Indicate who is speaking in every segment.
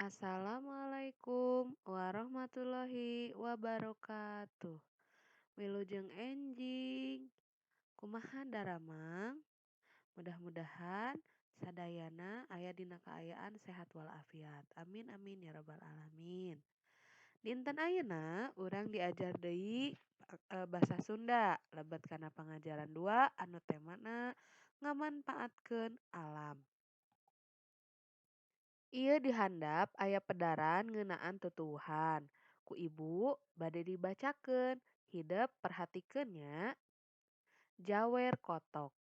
Speaker 1: Assalamualaikum warahmatullahi wabarakatuh. Wilujeng enjing. Kumaha daramang? Mudah-mudahan sadayana aya dina kaayaan sehat walafiat. Amin amin ya rabbal alamin. Dinten ayeuna urang diajar deui basa Sunda lebet kana pangajaran 2 anu temana ngamanpaatkeun alam. Ieu dihandap aya pedaran ngeunaan tutuwuhan. Ku ibu bade dibacakeun. Hidep perhatikeun nya. Jawer kotok.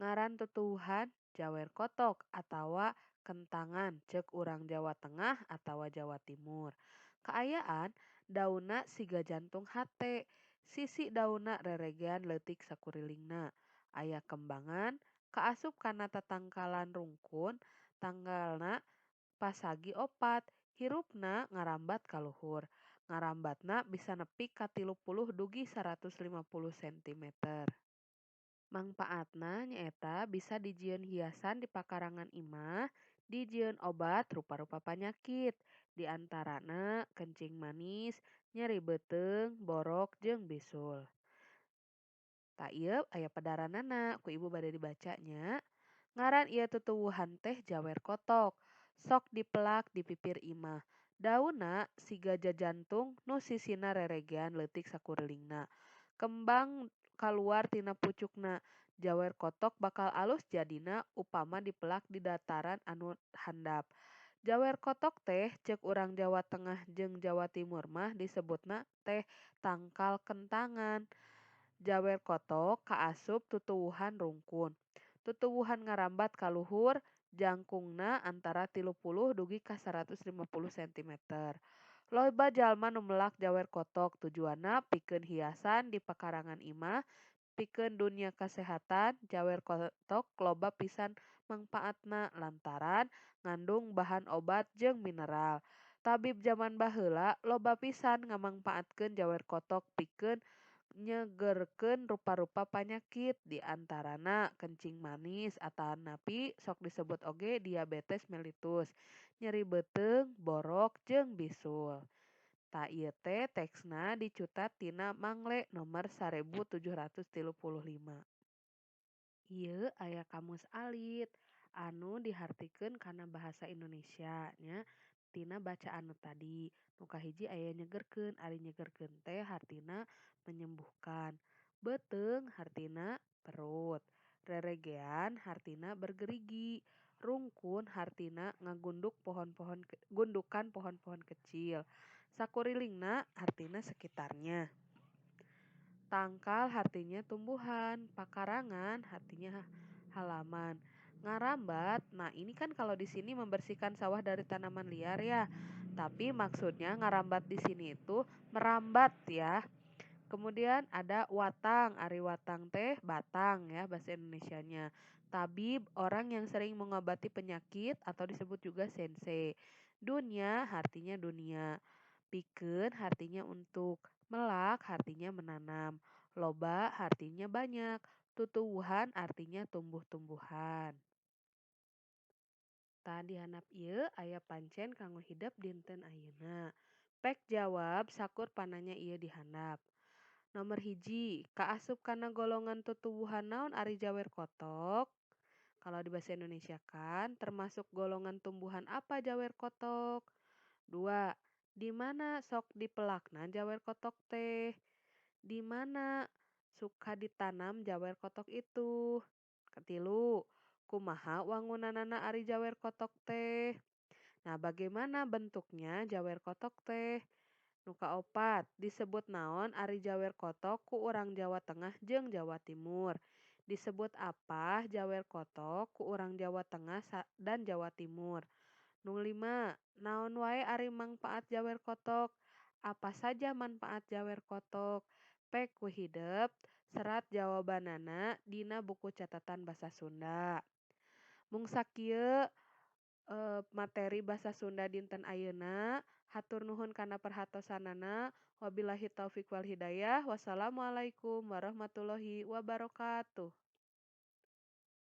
Speaker 1: Ngaran tutuwuhan jawer kotok atawa kentangan ceuk urang Jawa Tengah atawa Jawa Timur. Kaayaan daunna siga jantung hate. Sisi daunna reregean leutik sakurilingna. Aya kembangan kaasup kana tatangkalan rungkun tanggalna pasagi opat, hirupna ngarambat ka luhur. Ngarambatna bisa nepi ka 30 dugi 150 cm. Mangpaatna nyaeta bisa dijieun hiasan di pakarangan imah, dijieun obat rupa-rupa panyakit, di antarana kencing manis, nyeri beuteung, borok, jeung bisul. Ta ieu aya pedaranana, ku ibu bade dibacanya. Ngaran ieu tutuwuhan teh jawer kotok. Sok dipelak di pipir imah. Daunna siga jajantung nu sisina reregean leutik sakurilingna. Kembang kaluar tina pucukna. Jawer kotok bakal alus jadina upama dipelak di dataran anu handap. Jawer kotok teh ceuk urang Jawa Tengah jeung Jawa Timur mah disebutna teh tangkal kentangan. Jawer kotok kaasup tutuwuhan rungkun. Tutuwuhan ngarambat ka luhur, jangkungna antara 30 dugi ka 150 cm. Loba jalma nu melak jawer kotok tujuanna pikeun hiasan di pekarangan imah, pikeun dunya kasehatan. Jawer kotok loba pisan mangpaatna lantaran ngandung bahan obat jeung mineral. Tabib zaman baheula loba pisan ngamangpaatkeun jawer kotok pikeun nyegerkeun rupa-rupa panyakit di antarana kencing manis atanapi sok disebut oge diabetes mellitus, nyeri beuteung, borok, jeung bisul. Ta ieu teh teksna dicutat tina Mangle nomer 1735. Ieu aya kamus alit anu dihartikeun kana bahasa Indonesia nya tina bacaan nu tadi. Nu kahiji aya nyegerkeun, ari nyegerkeun teh hartina menyembuhkan. Beuteung hartina perut. Reregean hartina bergerigi. Rungkun hartina gundukan pohon-pohon kecil. Sakurilingna hartina sekitarnya. Tangkal artinya tumbuhan, pakarangan artinya halaman. Ngarambat, nah ini kan kalau di sini membersihkan sawah dari tanaman liar ya. Tapi maksudnya ngarambat di sini itu merambat ya. Kemudian ada watang, ari watang teh batang ya bahasa Indonesianya. Tabib, orang yang sering mengobati penyakit atau disebut juga sensei. Dunia artinya dunia. Pikeun artinya untuk. Melak artinya menanam. Loba artinya banyak. Tutuwuhan artinya tumbuh-tumbuhan. Tadi handap ieu aya pancen kanggo hidep dinten ayeuna. Pek jawab sakur pananya ieu dihandap. Nomor hiji, kaasup kana golongan tutuwuhan naon ari jawer kotok? Kalau di bahasa Indonesia kan termasuk golongan tumbuhan apa jawer kotok? 2. Di mana sok dipelakna jawer kotok teh? Di mana suka ditanam jawer kotok itu? Katilu, kumaha wangunanana ari jawer kotok teh? Nah, bagaimana bentuknya jawer kotok teh? Nu kaopat, disebut naon ari jawer kotok ku urang Jawa Tengah jeung Jawa Timur. Disebut apa jawer kotok ku urang Jawa Tengah dan Jawa Timur. Nu 5, naon wae ari mangpaat jawer kotok? Apa saja manfaat jawer kotok? Pek ku hidep serat jawabanana dina buku catatan basa Sunda. Mung sakieu materi basa Sunda dinten ayeuna. Hatur nuhun kana perhatosanana. Wabillahi taufik wal hidayah. Wassalamualaikum warahmatullahi wabarakatuh.